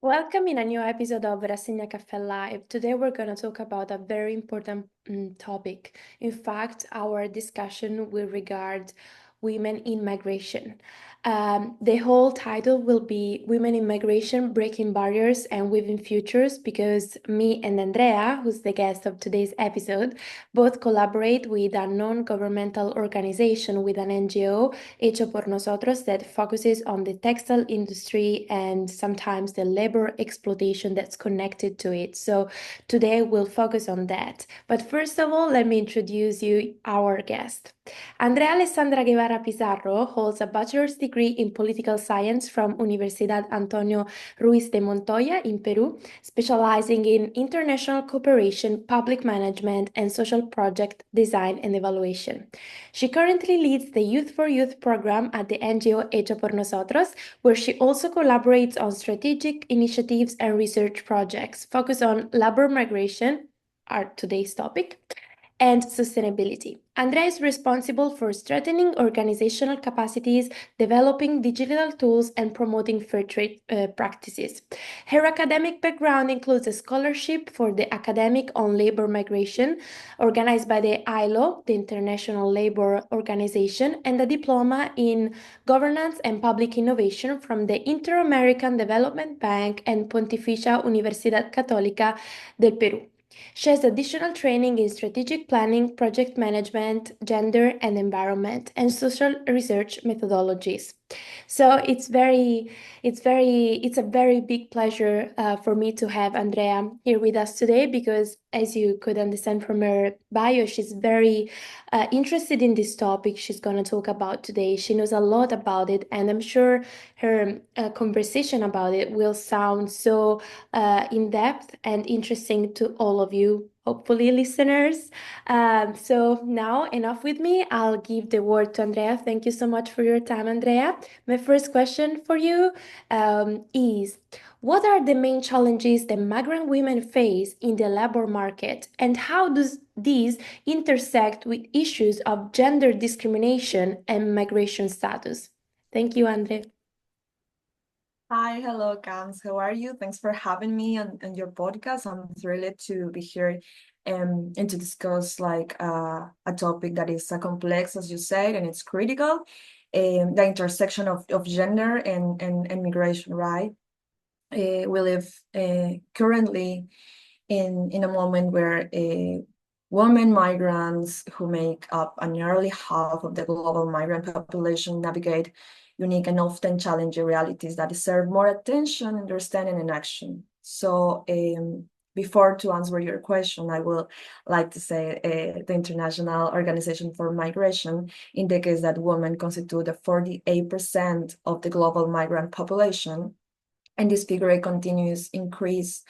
Welcome in a new episode of Rassegna Caffè Live. Today we're going to talk about a very important topic. In fact, our discussion will regard women in migration. The whole title will be Women in Migration, Breaking Barriers and Weaving Futures, because me and Andrea, who's the guest of today's episode, both collaborate with a non-governmental organization, with an NGO, Hecho por Nosotros, that focuses on the textile industry and sometimes the labor exploitation that's connected to it. So today we'll focus on that. But first of all, let me introduce you our guest. Andrea Alessandra Guevara Pizarro holds a bachelor's degree in political science from Universidad Antonio Ruiz de Montoya in Peru, specializing in international cooperation, public management, and social project design and evaluation. She currently leads the Youth for Youth program at the NGO Hecho por Nosotros, where she also collaborates on strategic initiatives and research projects focused on labor migration, our today's topic, and sustainability. Andrea is responsible for strengthening organizational capacities, developing digital tools, and promoting fair trade practices. Her academic background includes a scholarship for the Academic on Labor Migration, organized by the ILO, the International Labor Organization, and a diploma in governance and public innovation from the Inter-American Development Bank and Pontificia Universidad Católica del Perú. She has additional training in strategic planning, project management, gender and environment, and social research methodologies. So it's a very big pleasure for me to have Andrea here with us today because, as you could understand from her bio, she's very interested in this topic she's going to talk about today. She knows a lot about it, and I'm sure her conversation about it will sound so in depth and interesting to all of you, hopefully, listeners. So now, enough with me. I'll give the word to Andrea. Thank you so much for your time, Andrea. My first question for you is, what are the main challenges that migrant women face in the labor market, and how does these intersect with issues of gender discrimination and migration status? Thank you, Andrea. Hi, hello, Cams. How are you? Thanks for having me on your podcast. I'm thrilled to be here and to discuss a topic that is complex, as you said, and it's critical, the intersection of gender and migration, right? We live currently in a moment where women migrants who make up nearly half of the global migrant population navigate unique and often challenging realities that deserve more attention, understanding, and action. So before to answer your question, I would like to say the International Organization for Migration indicates that women constitute 48% of the global migrant population, and this figure continues increase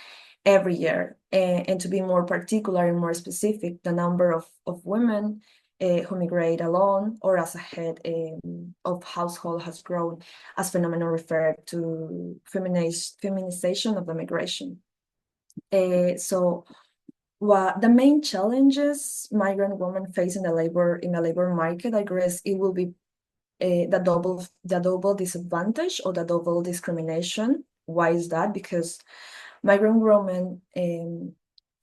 every year. And to be more particular and more specific, the number of women who migrate alone or as a head of household has grown, as phenomenon referred to feminization of the migration. So the main challenges migrant women face in the labor market, I guess it will be the double disadvantage or the double discrimination. Why is that? Because migrant women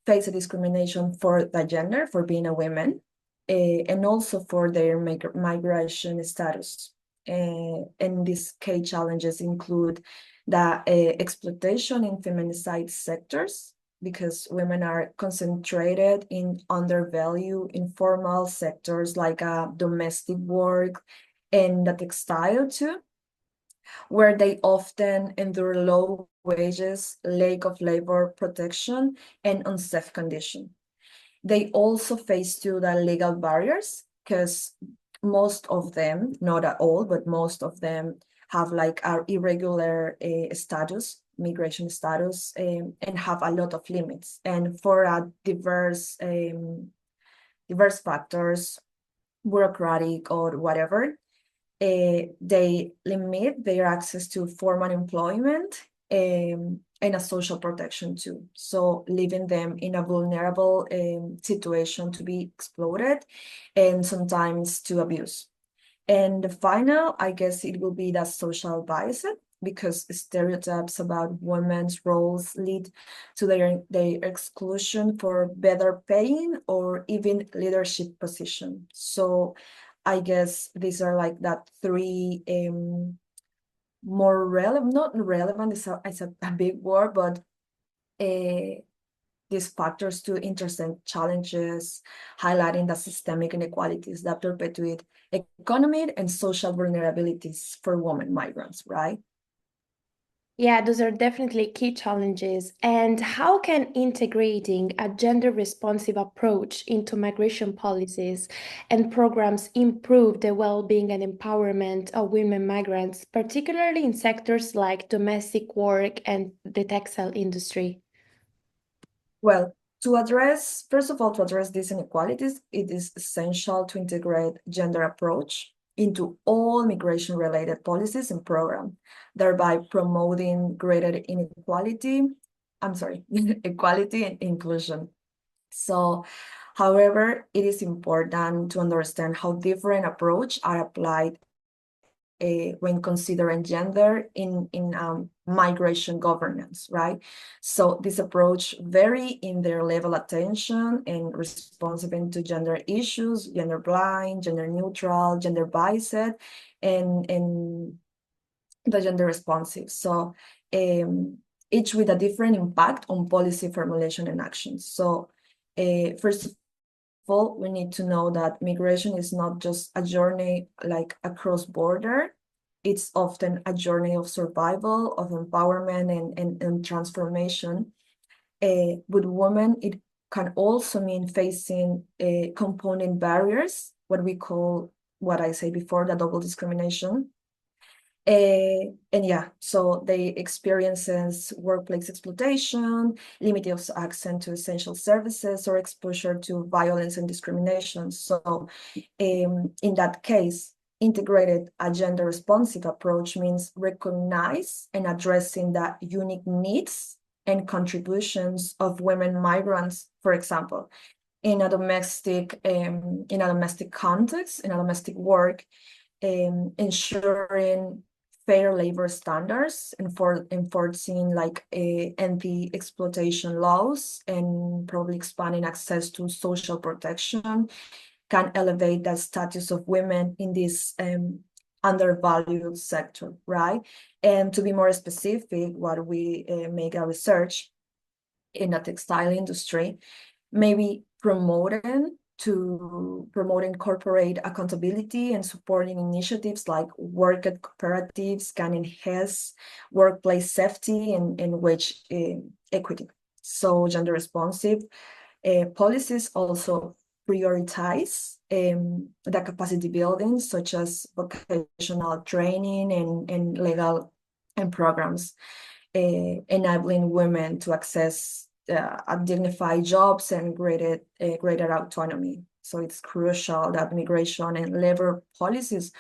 face a discrimination for the gender, for being a woman, and also for their migration status. And these key challenges include the exploitation in feminized sectors, because women are concentrated in undervalued informal sectors like domestic work and the textile too, where they often endure low wages, lack of labor protection, and unsafe conditions. They also face the legal barriers, because most of them, not at all, but most of them have a irregular status, migration status, and have a lot of limits. And for diverse factors, bureaucratic or whatever, they limit their access to formal employment and a social protection too. So leaving them in a vulnerable situation to be exploited and sometimes to abuse. And the final, I guess it will be the social bias, because stereotypes about women's roles lead to their exclusion for better paying or even leadership position. So I guess these are like that three more relevant, not relevant, it's a big word, but these factors to intersect challenges, highlighting the systemic inequalities that perpetuate economic and social vulnerabilities for women migrants, right? Yeah, those are definitely key challenges. And how can integrating a gender responsive approach into migration policies and programs improve the well-being and empowerment of women migrants, particularly in sectors like domestic work and the textile industry? Well, first of all, to address these inequalities, it is essential to integrate gender approach into all migration-related policies and programs, thereby promoting greater equality and inclusion. So, however, it is important to understand how different approaches are applied when considering gender in migration governance, right? So this approach vary in their level of attention and responsive to gender issues, gender blind, gender neutral, gender biased, and the gender responsive. So each with a different impact on policy formulation and action. So first of all, we need to know that migration is not just a journey like across border. It's often a journey of survival, of empowerment, and transformation. With women, it can also mean facing component barriers, what I say before, the double discrimination. And yeah, so they experiences workplace exploitation, limited access to essential services, or exposure to violence and discrimination. So in that case, integrated a gender responsive approach means recognize and addressing the unique needs and contributions of women migrants, for example, in a domestic context, in a domestic work, ensuring fair labor standards and for enforcing like anti-exploitation laws and probably expanding access to social protection can elevate the status of women in this undervalued sector, right? And to be more specific, what we make our research in the textile industry, maybe promoting corporate accountability and supporting initiatives like worker cooperatives can enhance workplace safety and wage equity. So gender responsive policies also prioritize the capacity building, such as vocational training and legal and programs, enabling women to access dignified jobs and greater autonomy. So it's crucial that migration and labor policies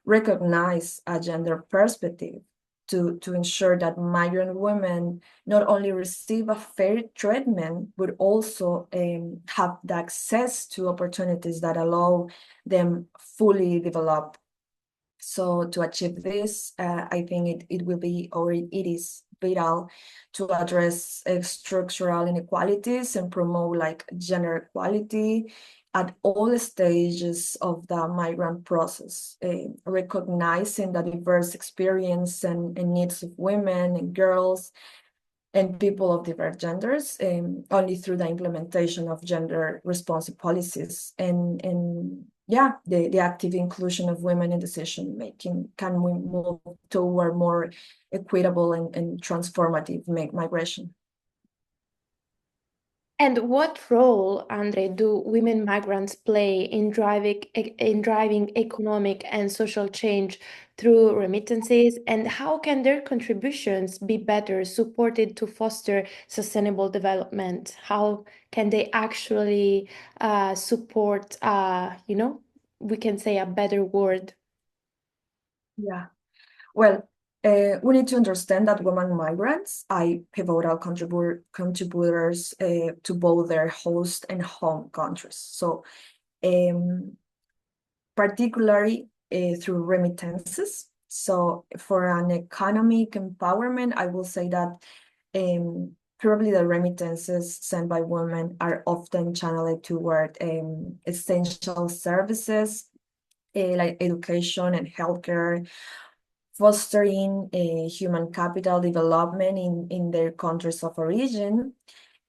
recognize a gender perspective to ensure that migrant women not only receive a fair treatment, but also have the access to opportunities that allow them fully develop. So to achieve this, I think it will be, or it is vital to address structural inequalities and promote like gender equality at all stages of the migrant process, recognizing the diverse experience and needs of women and girls and people of diverse genders, only through the implementation of gender responsive policies and yeah, the active inclusion of women in decision making can we move toward more equitable and transformative migration. And what role, Andre, do women migrants play in driving economic and social change through remittances? And how can their contributions be better supported to foster sustainable development? How can they actually support, we can say a better world? Yeah, well, we need to understand that women migrants are pivotal contributors to both their host and home countries. So particularly through remittances. So for an economic empowerment, I will say that probably the remittances sent by women are often channeled toward essential services like education and healthcare, fostering human capital development in their countries of origin.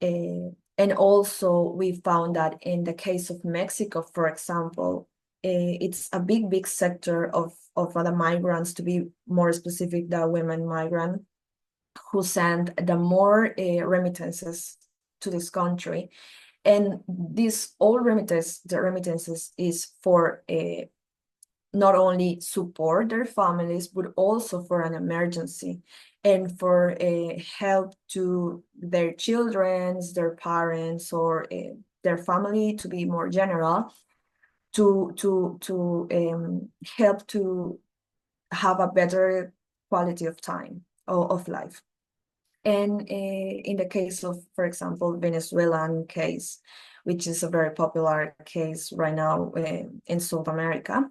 And also we found that in the case of Mexico, for example, it's a big sector of the migrants, to be more specific, the women migrant, who send the more remittances to this country. And this all remittances is for not only support their families, but also for an emergency and for help to their children, their parents, or their family, to be more general, to help to have a better quality of time of life. And in the case of, for example, Venezuelan case, which is a very popular case right now in South America,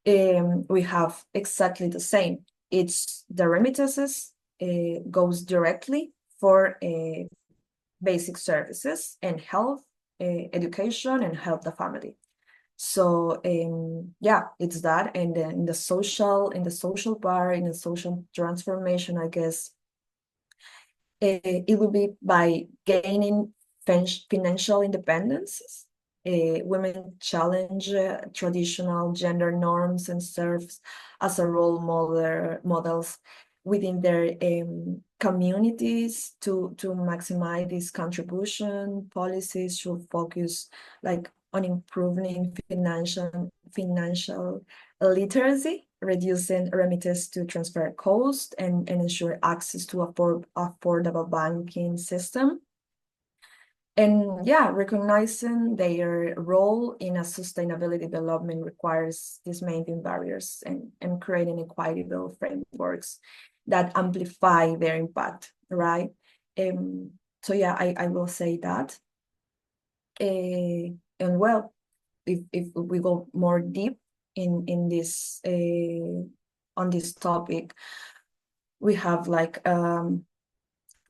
we have exactly the same. It's the remittances goes directly for basic services and health, education, and help the family. So yeah, it's that. And then in the social part, in the social transformation, I guess it will be by gaining financial independence. Women challenge traditional gender norms and serves as a role models within their communities to maximize this contribution. Policies should focus like on improving financial literacy, reducing remittance to transfer cost, and ensure access to affordable banking system. And yeah, recognizing their role in a sustainability development requires dismantling barriers and creating equitable frameworks that amplify their impact, right? So yeah, I will say that. And well, if we go more deep in this on this topic, we have like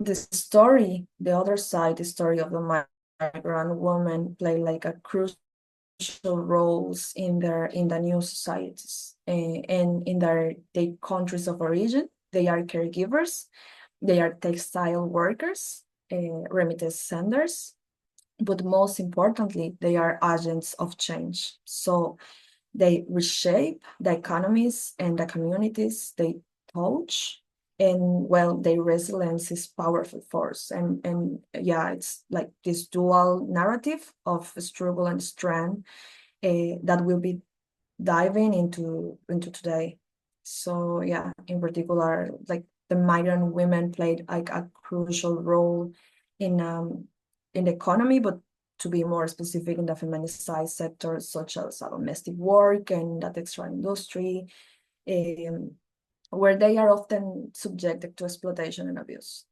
the story, the other side, the story of the migrant woman play like a crucial roles in the new societies and in their countries of origin. They are caregivers, they are textile workers, remittance senders, but most importantly, they are agents of change. So they reshape the economies and the communities they touch. And well, their resilience is powerful force. And yeah, it's like this dual narrative of struggle and strength that will be diving into today. So yeah, in particular, like the migrant women played like a crucial role in the economy, but to be more specific, in the feminicized sectors such as domestic work and the textile industry, where they are often subjected to exploitation and abuse.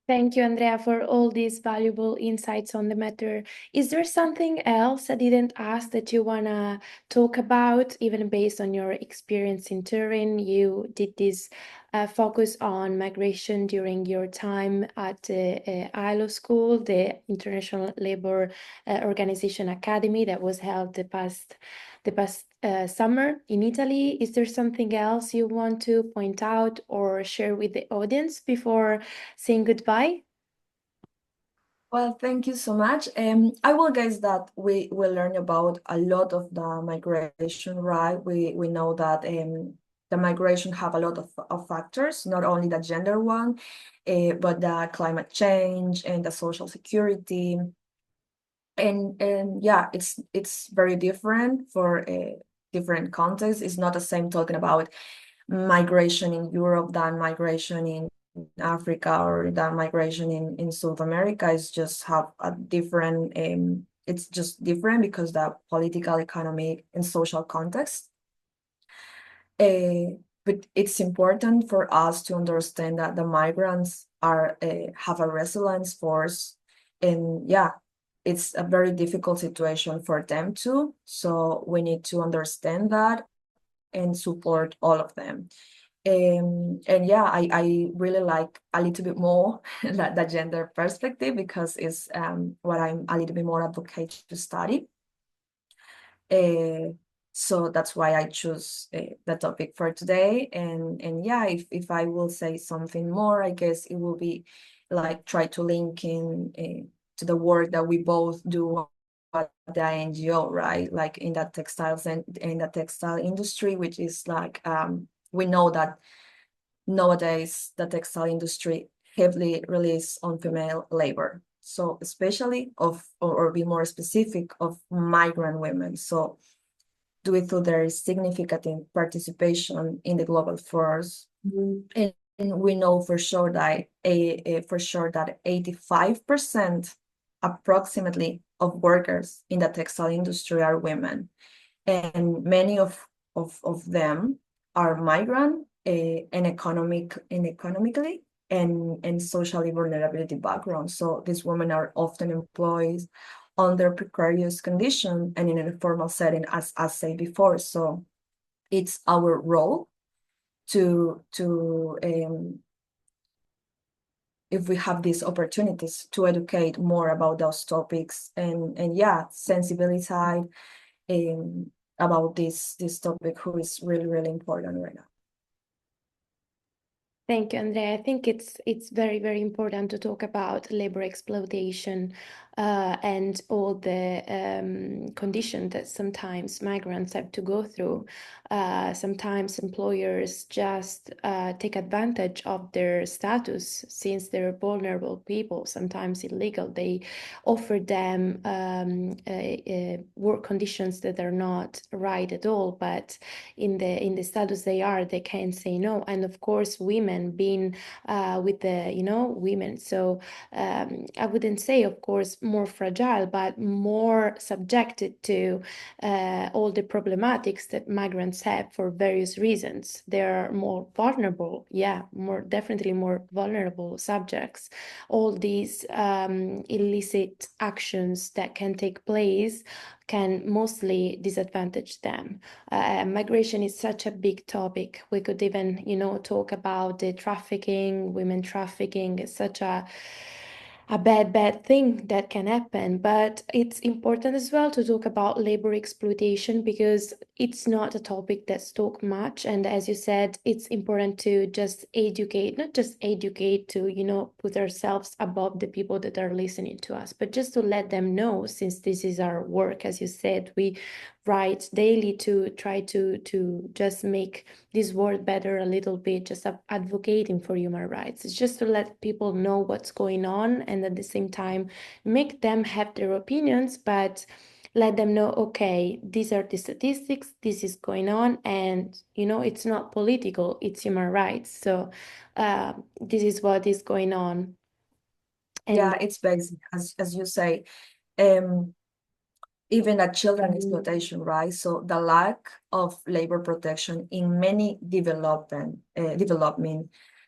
Thank you, Andrea, for all these valuable insights on the matter. Is there something else I didn't ask that you want to talk about, even based on your experience in Turin? You did this focus on migration during your time at the ILO school, the International Labour Organization Academy that was held the past summer in Italy. Is there something else you want to point out or share with the audience before saying goodbye? Well, thank you so much. I will guess that we will learn about a lot of the migration, right? We know that the migration have a lot of factors, not only the gender one, but the climate change and the social security. And yeah, it's very different for different contexts. It's not the same talking about migration in Europe than migration in Africa or than migration in South America. It's just have a different it's just different because the political, economic, and social context. But it's important for us to understand that the migrants are have a resilience force, and yeah, it's a very difficult situation for them too. So we need to understand that and support all of them. And yeah, I really like a little bit more the gender perspective, because it's what I'm a little bit more advocate to study. So that's why I choose the topic for today. And yeah, if I will say something more, I guess it will be like try to link in to the work that we both do at the NGO, right? Like in the textiles and in the textile industry, which is like we know that nowadays the textile industry heavily relies on female labor. So especially or be more specific, of migrant women. So due to their significant participation in the global force, and we know for sure that 85% approximately of workers in the textile industry are women, and many of them are migrant and economically and socially vulnerability backgrounds. So these women are often employed under precarious condition and in an informal setting, as I said before. So it's our role to if we have these opportunities to educate more about those topics and yeah, sensibilize about this topic, who is really important right now. Thank you, Andrea. I think it's very, very important to talk about labor exploitation and all the conditions that sometimes migrants have to go through. Sometimes employers just take advantage of their status since they're vulnerable people, sometimes illegal. They offer them work conditions that are not right at all, but in the status they can't say no. And of course, women being with the women, so I wouldn't say, of course, more fragile, but more subjected to all the problematics that migrants have for various reasons. They're more vulnerable, definitely more vulnerable subjects. All these illicit actions that can take place can mostly disadvantage them. Migration is such a big topic. We could even, talk about the trafficking, women trafficking. It's such a bad thing that can happen. But it's important as well to talk about labor exploitation, because it's not a topic that's talked much. And as you said, it's important to just educate, not just educate to, put ourselves above the people that are listening to us, but just to let them know, since this is our work, as you said, we write daily to try to just make this world better a little bit, just advocating for human rights. It's just to let people know what's going on, and at the same time make them have their opinions, but let them know, okay, these are the statistics, this is going on, and it's not political, it's human rights. So this is what is going on. And Yeah, it's basic, as you say. Um, even a children exploitation, right? So the lack of labor protection in many developing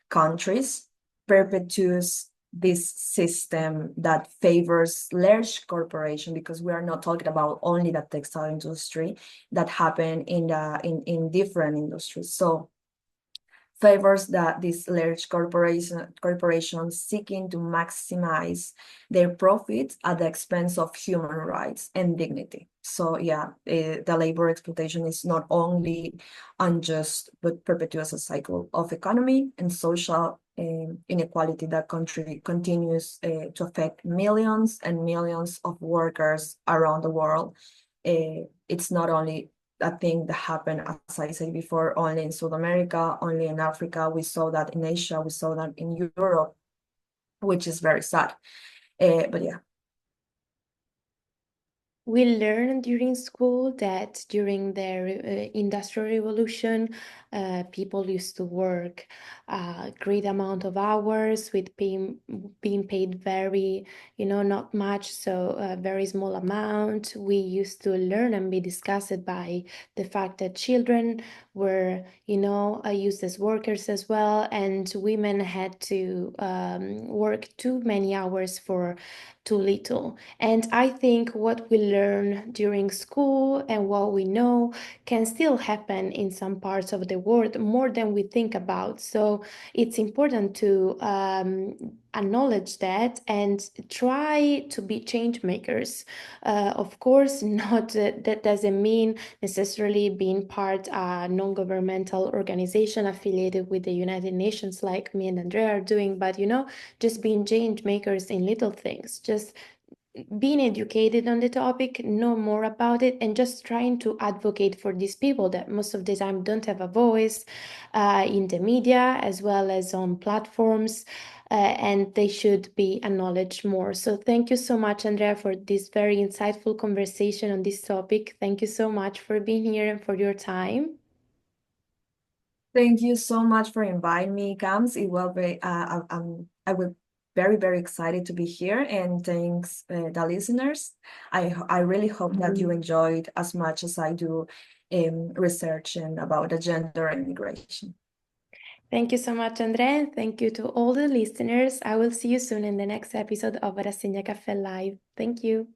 countries perpetuates this system that favors large corporation, because we are not talking about only the textile industry, that happen in different industries. So favors that these large corporations seeking to maximize their profits at the expense of human rights and dignity. So yeah, the labor exploitation is not only unjust, but perpetuates a cycle of economy and social inequality that continues to affect millions and millions of workers around the world. It's not only a thing that happened, as I said before, only in South America, only in Africa. We saw that in Asia, we saw that in Europe, which is very sad. But yeah. We learned during school that during the Industrial Revolution, people used to work a great amount of hours with being paid very, not much, so a very small amount. We used to learn and be discussed by the fact that children were, used as workers as well, and women had to work too many hours for too little. And I think what we learn during school and what we know can still happen in some parts of the world more than we think about. So it's important to acknowledge that and try to be change makers. Of course, not that doesn't mean necessarily being part a non-governmental organization affiliated with the United Nations like me and Andrea are doing, but just being change makers in little things, just being educated on the topic, know more about it, and just trying to advocate for these people that most of the time don't have a voice in the media as well as on platforms, and they should be acknowledged more. So thank you so much, Andrea, for this very insightful conversation on this topic. Thank you so much for being here and for your time. Thank you so much for inviting me, Cams. It will be, I will very, very excited to be here. And thanks, the listeners. I really hope that you enjoyed as much as I do researching about the gender and migration. Thank you so much, Andrea. Thank you to all the listeners. I will see you soon in the next episode of Rassegna Caffè Live. Thank you.